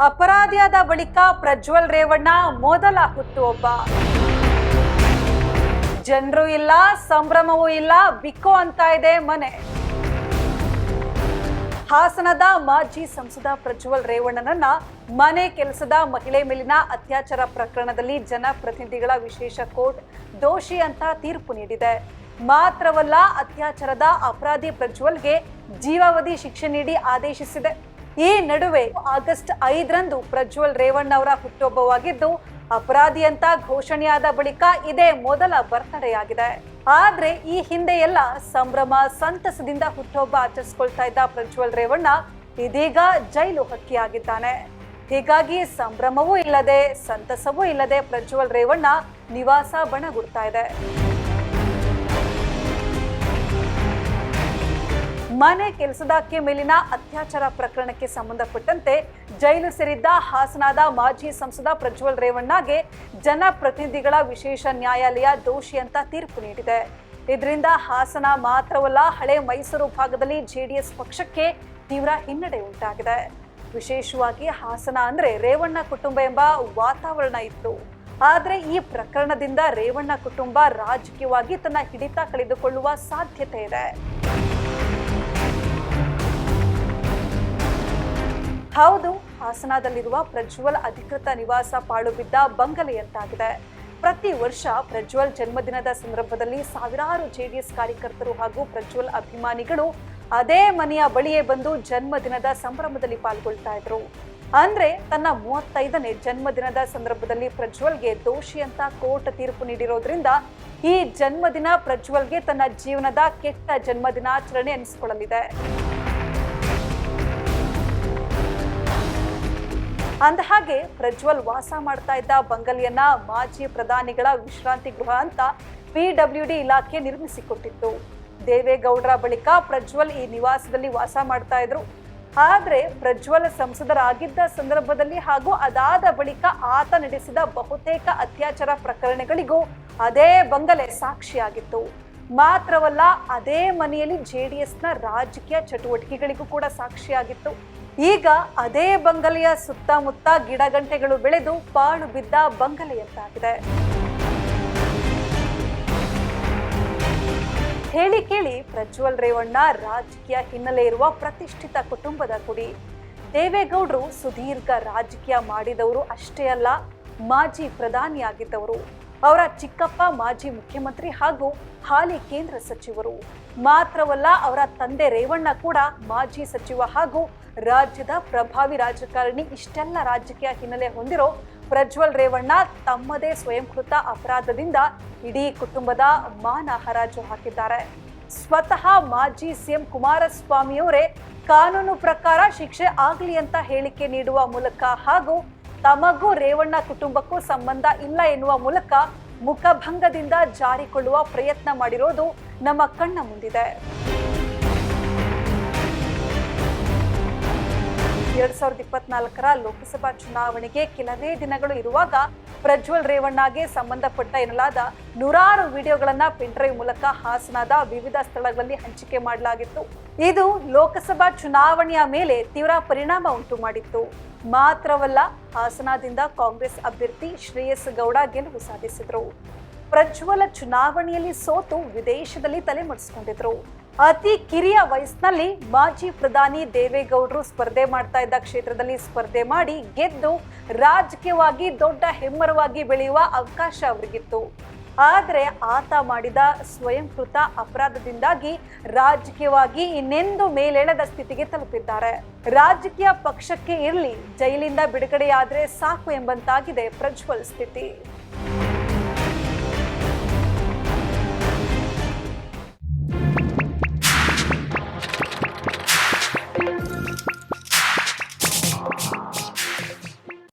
ಅಪರಾಧಿಯಾದ ಬಳಿಕ ಪ್ರಜ್ವಲ್ ರೇವಣ್ಣ ಮೊದಲ ಹುಟ್ಟುಹಬ್ಬ. ಜನರು ಇಲ್ಲ, ಸಂಭ್ರಮವೂ ಇಲ್ಲ, ಬಿಕ್ಕೋ ಅಂತ ಇದೆ ಮನೆ. ಹಾಸನದ ಮಾಜಿ ಸಂಸದ ಪ್ರಜ್ವಲ್ ರೇವಣ್ಣನನ್ನ ಮನೆ ಕೆಲಸದ ಮಹಿಳೆ ಮೇಲಿನ ಅತ್ಯಾಚಾರ ಪ್ರಕರಣದಲ್ಲಿ ಜನಪ್ರತಿನಿಧಿಗಳ ವಿಶೇಷ ಕೋರ್ಟ್ ದೋಷಿ ಅಂತ ತೀರ್ಪು ನೀಡಿದೆ. ಮಾತ್ರವಲ್ಲ, ಅತ್ಯಾಚಾರದ ಅಪರಾಧಿ ಪ್ರಜ್ವಲ್ಗೆ ಜೀವಾವಧಿ ಶಿಕ್ಷೆ ನೀಡಿ ಆದೇಶಿಸಿದೆ. ಈ ನಡುವೆ ಆಗಸ್ಟ್ 5ರಂದು ಪ್ರಜ್ವಲ್ ರೇವಣ್ಣ ಅವರ ಹುಟ್ಟುಹಬ್ಬವಾಗಿದ್ದು, ಅಪರಾಧಿ ಅಂತ ಘೋಷಣೆಯಾದ ಬಳಿಕ ಇದೇ ಮೊದಲ ಬರ್ತ್ಡೇ ಆಗಿದೆ. ಆದ್ರೆ ಈ ಹಿಂದೆ ಎಲ್ಲ ಸಂಭ್ರಮ ಸಂತಸದಿಂದ ಹುಟ್ಟುಹಬ್ಬ ಆಚರಿಸಿಕೊಳ್ತಾ ಇದ್ದ ಪ್ರಜ್ವಲ್ ರೇವಣ್ಣ ಇದೀಗ ಜೈಲು ಹಕ್ಕಿಯಾಗಿದ್ದಾನೆ. ಹೀಗಾಗಿ ಸಂಭ್ರಮವೂ ಇಲ್ಲದೆ ಸಂತಸವೂ ಇಲ್ಲದೆ ಪ್ರಜ್ವಲ್ ರೇವಣ್ಣ ನಿವಾಸ ಬಣಗುಡ್ತಾ ಇದೆ. ಮನೆ ಕೆಲಸದಾಕೆ ಮೇಲಿನ ಅತ್ಯಾಚಾರ ಪ್ರಕರಣಕ್ಕೆ ಸಂಬಂಧಪಟ್ಟಂತೆ ಜೈಲು ಸೇರಿದ್ದ ಹಾಸನದ ಮಾಜಿ ಸಂಸದ ಪ್ರಜ್ವಲ್ ರೇವಣ್ಣಗೆ ಜನಪ್ರತಿನಿಧಿಗಳ ವಿಶೇಷ ನ್ಯಾಯಾಲಯ ದೋಷಿ ಅಂತ ತೀರ್ಪು ನೀಡಿದೆ. ಇದರಿಂದ ಹಾಸನ ಮಾತ್ರವಲ್ಲ, ಹಳೆ ಮೈಸೂರು ಭಾಗದಲ್ಲಿ ಜೆಡಿಎಸ್ ಪಕ್ಷಕ್ಕೆ ತೀವ್ರ ಹಿನ್ನಡೆ ಉಂಟಾಗಿದೆ. ವಿಶೇಷವಾಗಿ ಹಾಸನ ಅಂದ್ರೆ ರೇವಣ್ಣ ಕುಟುಂಬ ಎಂಬ ವಾತಾವರಣ ಇತ್ತು. ಆದ್ರೆ ಈ ಪ್ರಕರಣದಿಂದ ರೇವಣ್ಣ ಕುಟುಂಬ ರಾಜಕೀಯವಾಗಿ ತನ್ನ ಹಿಡಿತ ಕಳೆದುಕೊಳ್ಳುವ ಸಾಧ್ಯತೆ ಇದೆ. ಹೌದು, ಹಾಸನದಲ್ಲಿರುವ ಪ್ರಜ್ವಲ್ ಅಧಿಕೃತ ನಿವಾಸ ಪಾಳು ಬಿದ್ದ ಬಂಗಲೆಯಂತಾಗಿದೆ. ಪ್ರತಿ ವರ್ಷ ಪ್ರಜ್ವಲ್ ಜನ್ಮದಿನದ ಸಂದರ್ಭದಲ್ಲಿ ಸಾವಿರಾರು ಜೆಡಿಎಸ್ ಕಾರ್ಯಕರ್ತರು ಹಾಗೂ ಪ್ರಜ್ವಲ್ ಅಭಿಮಾನಿಗಳು ಅದೇ ಮನೆಯ ಬಳಿಯೇ ಬಂದು ಜನ್ಮದಿನದ ಸಂಭ್ರಮದಲ್ಲಿ ಪಾಲ್ಗೊಳ್ತಾ ಇದ್ರು. ಅಂದ್ರೆ ತನ್ನ 35ನೇ ಜನ್ಮದಿನದ ಸಂದರ್ಭದಲ್ಲಿ ಪ್ರಜ್ವಲ್ಗೆ ದೋಷಿ ಅಂತ ಕೋರ್ಟ್ ತೀರ್ಪು ನೀಡಿರೋದ್ರಿಂದ ಈ ಜನ್ಮದಿನ ಪ್ರಜ್ವಲ್ಗೆ ತನ್ನ ಜೀವನದ ಕೆಟ್ಟ ಜನ್ಮದಿನಾಚರಣೆ ಅನಿಸಿಕೊಳ್ಳಲಿದೆ. ಅಂದಹಾಗೆ ಪ್ರಜ್ವಲ್ ವಾಸ ಮಾಡ್ತಾ ಇದ್ದ ಬಂಗಲೆಯನ್ನ ಮಾಜಿ ಪ್ರಧಾನಿಗಳ ವಿಶ್ರಾಂತಿ ಗೃಹ ಅಂತ PWD ಇಲಾಖೆ ನಿರ್ಮಿಸಿಕೊಟ್ಟಿತ್ತು. ದೇವೇಗೌಡರ ಬಳಿಕ ಪ್ರಜ್ವಲ್ ಈ ನಿವಾಸದಲ್ಲಿ ವಾಸ ಮಾಡ್ತಾ ಇದ್ರು. ಆದ್ರೆ ಪ್ರಜ್ವಲ್ ಸಂಸದರಾಗಿದ್ದ ಸಂದರ್ಭದಲ್ಲಿ ಹಾಗೂ ಅದಾದ ಬಳಿಕ ಆತ ನಡೆಸಿದ ಬಹುತೇಕ ಅತ್ಯಾಚಾರ ಪ್ರಕರಣಗಳಿಗೂ ಅದೇ ಬಂಗಲೆ ಸಾಕ್ಷಿಯಾಗಿತ್ತು. ಮಾತ್ರವಲ್ಲ, ಅದೇ ಮನೆಯಲ್ಲಿ JDSನ ರಾಜಕೀಯ ಚಟುವಟಿಕೆಗಳಿಗೂ ಕೂಡ ಸಾಕ್ಷಿಯಾಗಿತ್ತು. ಈಗ ಅದೇ ಬಂಗಲೆಯ ಸುತ್ತಮುತ್ತ ಗಿಡಗಂಟೆಗಳು ಬೆಳೆದು ಪಾಳು ಬಿದ್ದ ಬಂಗಲೆಯಂತಾಗಿದೆ. ಹೇಳಿ ಕೇಳಿ ಪ್ರಜ್ವಲ್ ರೇವಣ್ಣ ರಾಜಕೀಯ ಹಿನ್ನೆಲೆ ಇರುವ ಪ್ರತಿಷ್ಠಿತ ಕುಟುಂಬದ ಕುಡಿ. ದೇವೇಗೌಡರು ಸುದೀರ್ಘ ರಾಜಕೀಯ ಮಾಡಿದವರು ಅಷ್ಟೇ ಅಲ್ಲ, ಮಾಜಿ ಪ್ರಧಾನಿಯಾಗಿದ್ದವರು. ಅವರ ಚಿಕ್ಕಪ್ಪ ಮಾಜಿ ಮುಖ್ಯಮಂತ್ರಿ ಹಾಗೂ ಹಾಲಿ ಕೇಂದ್ರ ಸಚಿವರು. ಮಾತ್ರವಲ್ಲ, ಅವರ ತಂದೆ ರೇವಣ್ಣ ಕೂಡ ಮಾಜಿ ಸಚಿವ ಹಾಗೂ ರಾಜ್ಯದ ಪ್ರಭಾವಿ ರಾಜಕಾರಣಿ. ಇಷ್ಟೆಲ್ಲ ರಾಜಕೀಯ ಹಿನ್ನೆಲೆ ಹೊಂದಿರೋ ಪ್ರಜ್ವಲ್ ರೇವಣ್ಣ ತಮ್ಮದೇ ಸ್ವಯಂಕೃತ ಅಪರಾಧದಿಂದ ಇಡೀ ಕುಟುಂಬದ ಮಾನ ಹರಾಜು ಹಾಕಿದ್ದಾರೆ. ಸ್ವತಃ ಮಾಜಿ CM ಕುಮಾರಸ್ವಾಮಿಯವರೇ ಕಾನೂನು ಪ್ರಕಾರ ಶಿಕ್ಷೆ ಆಗಲಿ ಅಂತ ಹೇಳಿಕೆ ನೀಡುವ ಮೂಲಕ ಹಾಗೂ ತಮಗೂ ರೇವಣ್ಣ ಕುಟುಂಬಕ್ಕೂ ಸಂಬಂಧ ಇಲ್ಲ ಎನ್ನುವ ಮೂಲಕ ಮುಖಭಂಗದಿಂದ ಜಾರಿಕೊಳ್ಳುವ ಪ್ರಯತ್ನ ಮಾಡಿರೋದು ನಮ್ಮ ಕಣ್ಣ ಮುಂದಿದೆ. 2024ರ ಲೋಕಸಭಾ ಚುನಾವಣೆಗೆ ಕೆಲವೇ ದಿನಗಳು ಇರುವಾಗ ಪ್ರಜ್ವಲ್ ರೇವಣ್ಣಗೆ ಸಂಬಂಧಪಟ್ಟ ಎನ್ನಲಾದ ನೂರಾರು ವಿಡಿಯೋಗಳನ್ನ ಪೆನ್ಡ್ರೈವ್ ಮೂಲಕ ಹಾಸನದ ವಿವಿಧ ಸ್ಥಳಗಳಲ್ಲಿ ಹಂಚಿಕೆ ಮಾಡಲಾಗಿತ್ತು. ಇದು ಲೋಕಸಭಾ ಚುನಾವಣೆಯ ಮೇಲೆ ತೀವ್ರ ಪರಿಣಾಮ ಉಂಟು ಮಾಡಿತ್ತು. ಮಾತ್ರವಲ್ಲ, ಹಾಸನದಿಂದ ಕಾಂಗ್ರೆಸ್ ಅಭ್ಯರ್ಥಿ ಶ್ರೇಯಸ್ ಗೌಡ ಗೆಲುವು ಸಾಧಿಸಿದ್ರು. ಪ್ರಜ್ವಲ್ ಚುನಾವಣೆಯಲ್ಲಿ ಸೋತು ವಿದೇಶದಲ್ಲಿ ತಲೆಮರೆಸಿಕೊಂಡಿದ್ರು. ಅತಿ ಕಿರಿಯ ವಯಸ್ಸಿನಲ್ಲಿ ಮಾಜಿ ಪ್ರಧಾನಿ ದೇವೇಗೌಡರು ಸ್ಪರ್ಧೆ ಮಾಡ್ತಾ ಇದ್ದ ಕ್ಷೇತ್ರದಲ್ಲಿ ಸ್ಪರ್ಧೆ ಮಾಡಿ ಗೆದ್ದು ರಾಜಕೀಯವಾಗಿ ದೊಡ್ಡ ಹೆಮ್ಮರವಾಗಿ ಬೆಳೆಯುವ ಅವಕಾಶ ಅವರಿಗಿತ್ತು. ಆದರೆ ಆತ ಮಾಡಿದ ಸ್ವಯಂಕೃತ ಅಪರಾಧದಿಂದಾಗಿ ರಾಜಕೀಯವಾಗಿ ಇನ್ನೆಂದು ಮೇಲೇಳದ ಸ್ಥಿತಿಗೆ ತಲುಪಿದ್ದಾರೆ. ರಾಜಕೀಯ ಪಕ್ಷಕ್ಕೆ ಇರಲಿ, ಜೈಲಿಂದ ಬಿಡುಗಡೆಯಾದ್ರೆ ಸಾಕು ಎಂಬಂತಾಗಿದೆ ಪ್ರಜ್ವಲ್ ಸ್ಥಿತಿ.